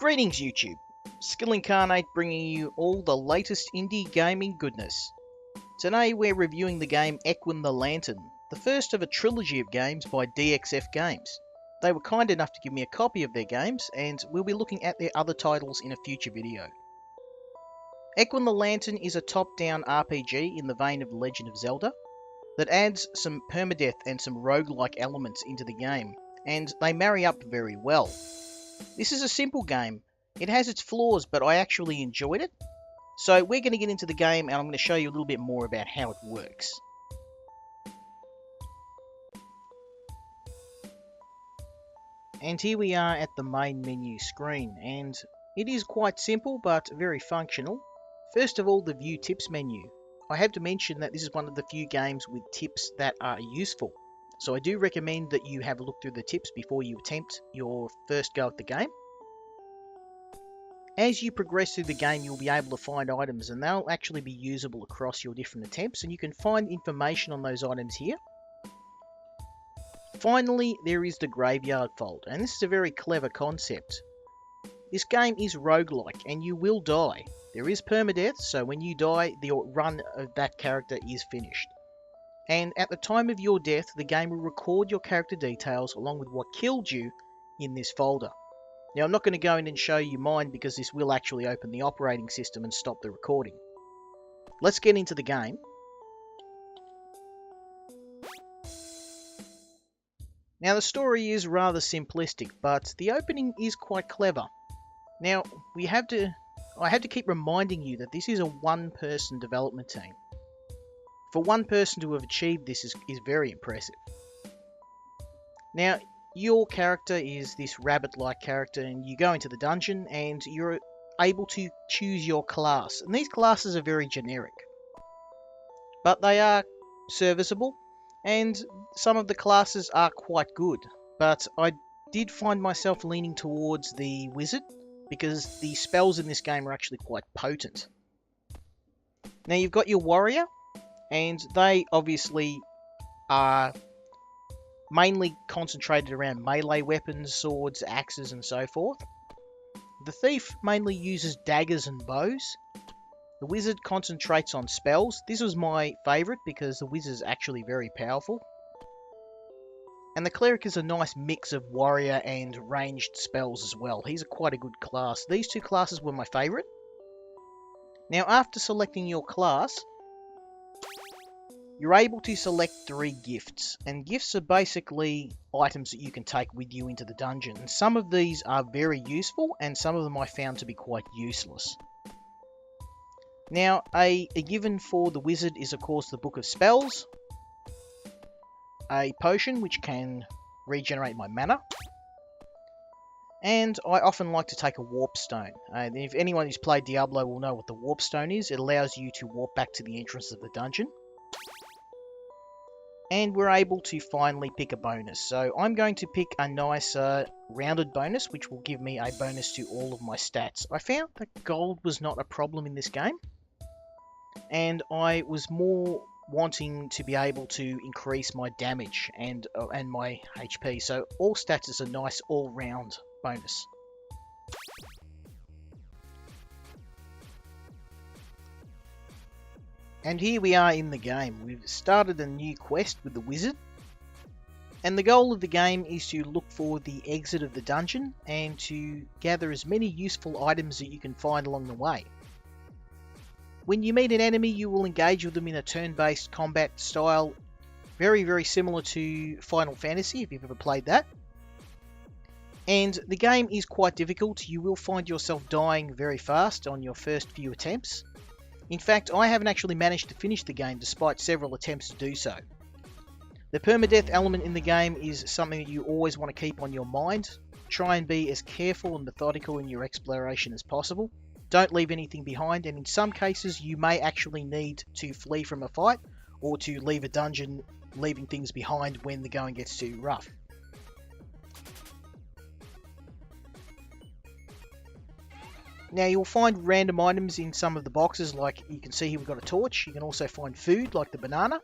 Greetings YouTube, Skill Incarnate bringing you all the latest indie gaming goodness. Today we're reviewing the game Equin the Lantern, the first of a trilogy of games by DXF Games. They were kind enough to give me a copy of their games, and we'll be looking at their other titles in a future video. Equin the Lantern is a top-down RPG in the vein of Legend of Zelda that adds some permadeath and some roguelike elements into the game, and they marry up very well. This is a simple game. It has its flaws, but I actually enjoyed it. So we're going to get into the game and I'm going to show you a little bit more about how it works. And here we are at the main menu screen, and it is quite simple but very functional. First of all, the View Tips menu. I have to mention that this is one of the few games with tips that are useful. So I do recommend that you have a look through the tips before you attempt your first go at the game. As you progress through the game, you'll be able to find items, and they'll actually be usable across your different attempts, and you can find information on those items here. Finally, there is the Graveyard Vault, and this is a very clever concept. This game is roguelike, and you will die. There is permadeath, so when you die, the run of that character is finished. And at the time of your death, the game will record your character details along with what killed you in this folder. Now, I'm not going to go in and show you mine because this will actually open the operating system and stop the recording. Let's get into the game. Now, the story is rather simplistic, but the opening is quite clever. Now, I have to keep reminding you that this is a one-person development team. For one person to have achieved this is very impressive. Now, your character is this rabbit-like character, and you go into the dungeon and you're able to choose your class. And these classes are very generic, but they are serviceable, and some of the classes are quite good. But I did find myself leaning towards the wizard, because the spells in this game are actually quite potent. Now, you've got your warrior, and they obviously are mainly concentrated around melee weapons, swords, axes, and so forth. The thief mainly uses daggers and bows. The wizard concentrates on spells. This was my favourite because the wizard is actually very powerful. And the cleric is a nice mix of warrior and ranged spells as well. He's quite a good class. These two classes were my favourite. Now, after selecting your class, you're able to select 3 gifts, and gifts are basically items that you can take with you into the dungeon. And some of these are very useful, and some of them I found to be quite useless. Now, a given for the wizard is of course the Book of Spells, a potion which can regenerate my mana, and I often like to take a Warpstone. And if anyone who's played Diablo will know what the Warpstone is, it allows you to warp back to the entrance of the dungeon. And we're able to finally pick a bonus. So I'm going to pick a nice rounded bonus, which will give me a bonus to all of my stats. I found that gold was not a problem in this game, and I was more wanting to be able to increase my damage and my HP. So all stats is a nice all-round bonus. And here we are in the game. We've started a new quest with the wizard, and the goal of the game is to look for the exit of the dungeon and to gather as many useful items that you can find along the way. When you meet an enemy, you will engage with them in a turn-based combat style, very, very similar to Final Fantasy, if you've ever played that. And the game is quite difficult. You will find yourself dying very fast on your first few attempts. In fact, I haven't actually managed to finish the game despite several attempts to do so. The permadeath element in the game is something that you always want to keep on your mind. Try and be as careful and methodical in your exploration as possible. Don't leave anything behind, and in some cases you may actually need to flee from a fight or to leave a dungeon, leaving things behind when the going gets too rough. Now, you'll find random items in some of the boxes, like you can see here we've got a torch. You can also find food, like the banana.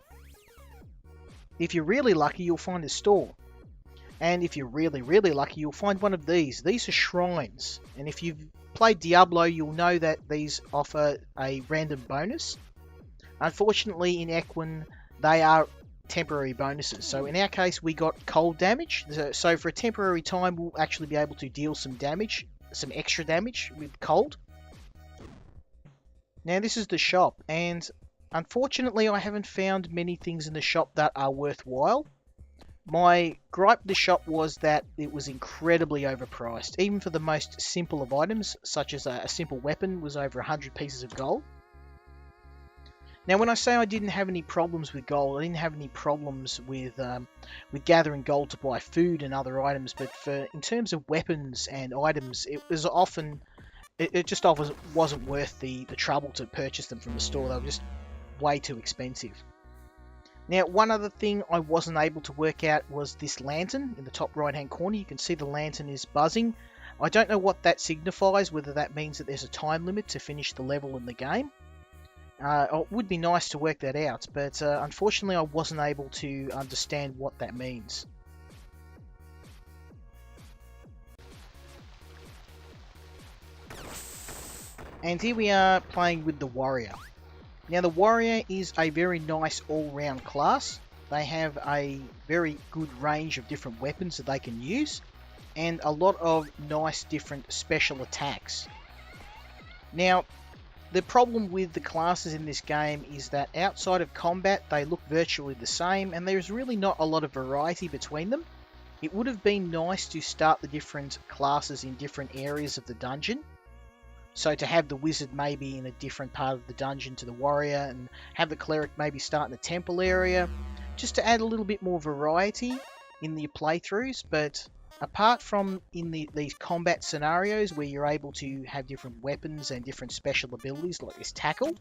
If you're really lucky, you'll find a store. And if you're really, really lucky, you'll find one of these. These are shrines, and if you've played Diablo, you'll know that these offer a random bonus. Unfortunately, in Equin, they are temporary bonuses. So in our case, we got cold damage. So for a temporary time, we'll actually be able to deal some damage, some extra damage with cold. Now this is the shop, and unfortunately, I haven't found many things in the shop that are worthwhile. My gripe with the shop was that it was incredibly overpriced, even for the most simple of items, such as a simple weapon was over 100 pieces of gold. Now when I say I didn't have any problems with gold, I didn't have any problems with gathering gold to buy food and other items, but in terms of weapons and items, it just wasn't worth the trouble to purchase them from the store. They were just way too expensive. Now, one other thing I wasn't able to work out was this lantern in the top right hand corner. You can see the lantern is buzzing. I don't know what that signifies, whether that means that there's a time limit to finish the level in the game. It would be nice to work that out, but unfortunately I wasn't able to understand what that means. And here we are playing with the warrior. Now the warrior is a very nice all-round class. They have a very good range of different weapons that they can use, and a lot of nice different special attacks. Now, the problem with the classes in this game is that outside of combat, they look virtually the same, and there's really not a lot of variety between them. It would have been nice to start the different classes in different areas of the dungeon. So to have the wizard maybe in a different part of the dungeon to the warrior, and have the cleric maybe start in the temple area, just to add a little bit more variety in the playthroughs. But apart from in these combat scenarios where you're able to have different weapons and different special abilities like this tackle,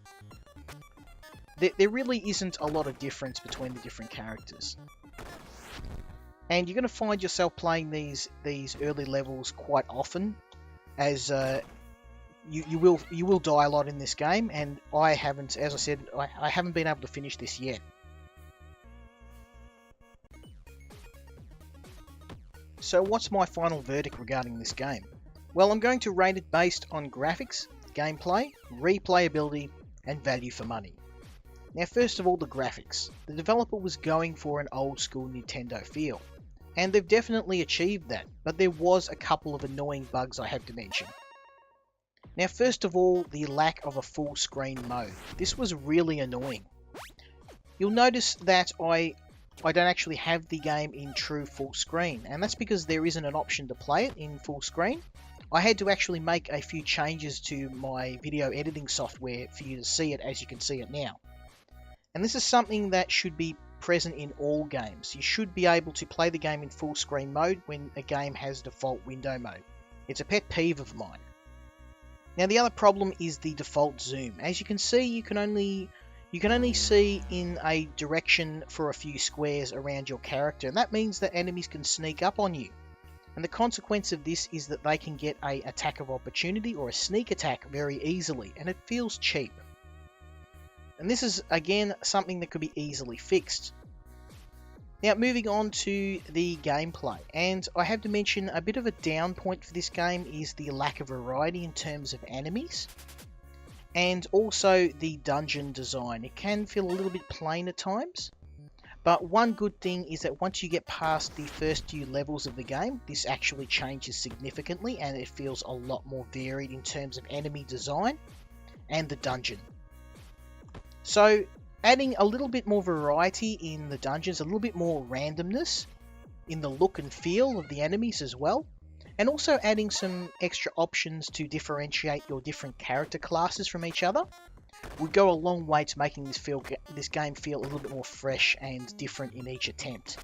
there really isn't a lot of difference between the different characters. And you're going to find yourself playing these early levels quite often, as you will die a lot in this game, and I haven't, as I said, I haven't been able to finish this yet. So what's my final verdict regarding this game? Well, I'm going to rate it based on graphics, gameplay, replayability, and value for money. Now first of all, the graphics. The developer was going for an old school Nintendo feel, and they've definitely achieved that, but there was a couple of annoying bugs I have to mention. Now first of all, the lack of a full screen mode. This was really annoying. You'll notice that I don't actually have the game in true full screen, and that's because there isn't an option to play it in full screen. I had to actually make a few changes to my video editing software for you to see it as you can see it now. And this is something that should be present in all games. You should be able to play the game in full screen mode when a game has default window mode. It's a pet peeve of mine. Now the other problem is the default zoom. As you can see, you can only see in a direction for a few squares around your character, and that means that enemies can sneak up on you. And the consequence of this is that they can get an attack of opportunity or a sneak attack very easily, and it feels cheap. And this is again something that could be easily fixed. Now moving on to the gameplay, and I have to mention a bit of a down point for this game is the lack of variety in terms of enemies, and also the dungeon design. It can feel a little bit plain at times, but one good thing is that once you get past the first few levels of the game, this actually changes significantly and it feels a lot more varied in terms of enemy design and the dungeon. So adding a little bit more variety in the dungeons, a little bit more randomness in the look and feel of the enemies as well, and also adding some extra options to differentiate your different character classes from each other would go a long way to making this game feel a little bit more fresh and different in each attempt.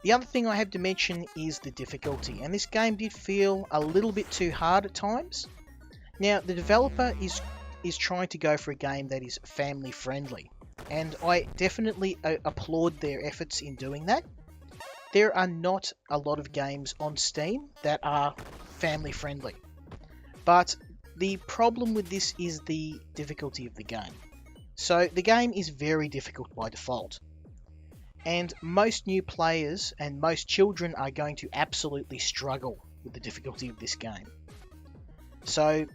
The other thing I have to mention is the difficulty, and this game did feel a little bit too hard at times. Now the developer is trying to go for a game that is family friendly, and I definitely applaud their efforts in doing that. There are not a lot of games on Steam that are family friendly, but the problem with this is the difficulty of the game. So the game is very difficult by default. And most new players and most children are going to absolutely struggle with the difficulty of this game. So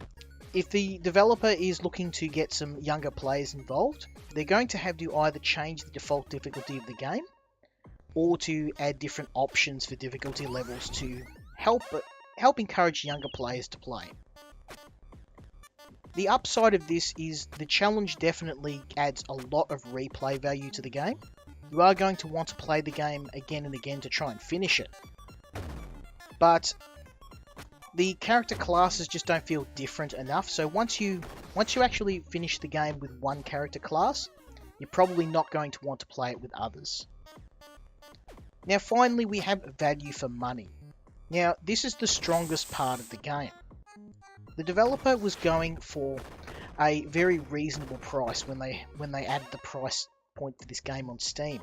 if the developer is looking to get some younger players involved, they're going to have to either change the default difficulty of the game or to add different options for difficulty levels to help encourage younger players to play. The upside of this is the challenge definitely adds a lot of replay value to the game. You are going to want to play the game again and again to try and finish it. But the character classes just don't feel different enough, so once you actually finish the game with one character class, you're probably not going to want to play it with others. Now finally we have value for money. Now this is the strongest part of the game. The developer was going for a very reasonable price when they added the price point for this game on Steam.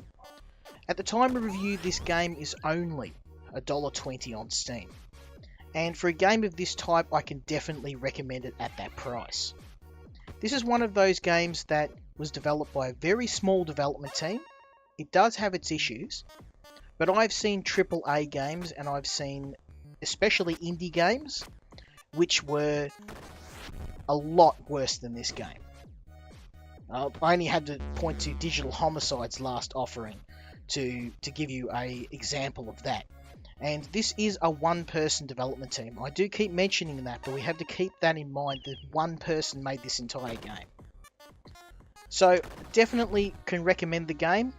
At the time of review, this game is only $1.20 on Steam. And for a game of this type, I can definitely recommend it at that price. This is one of those games that was developed by a very small development team. It does have its issues, but I've seen AAA games and I've seen especially indie games which were a lot worse than this game. I only had to point to Digital Homicide's last offering to give you an example of that. And this is a one-person development team. I do keep mentioning that, but we have to keep that in mind that one person made this entire game. So definitely can recommend the game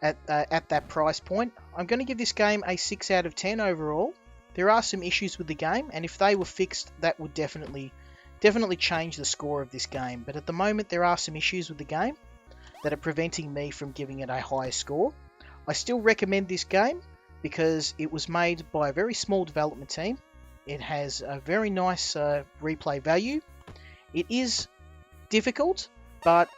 at that price point. I'm going to give this game a 6 out of 10 overall. There are some issues with the game, and if they were fixed, that would definitely change the score of this game. But at the moment, there are some issues with the game that are preventing me from giving it a higher score. I still recommend this game because it was made by a very small development team. It has a very nice replay value. It is difficult, but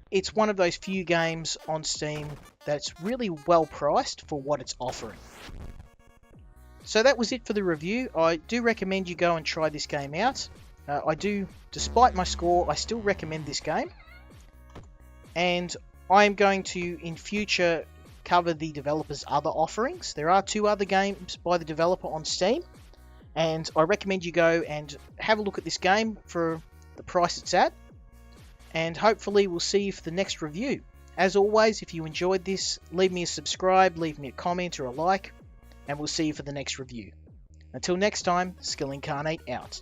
it's one of those few games on Steam that's really well priced for what it's offering. So that was it for the review. I do recommend you go and try this game out. Despite my score, I still recommend this game. And I am going to, in future, cover the developer's other offerings. There are 2 other games by the developer on Steam. And I recommend you go and have a look at this game for the price it's at. And hopefully we'll see you for the next review. As always, if you enjoyed this, leave me a subscribe, leave me a comment or a like. And we'll see you for the next review. Until next time, Skill Incarnate out.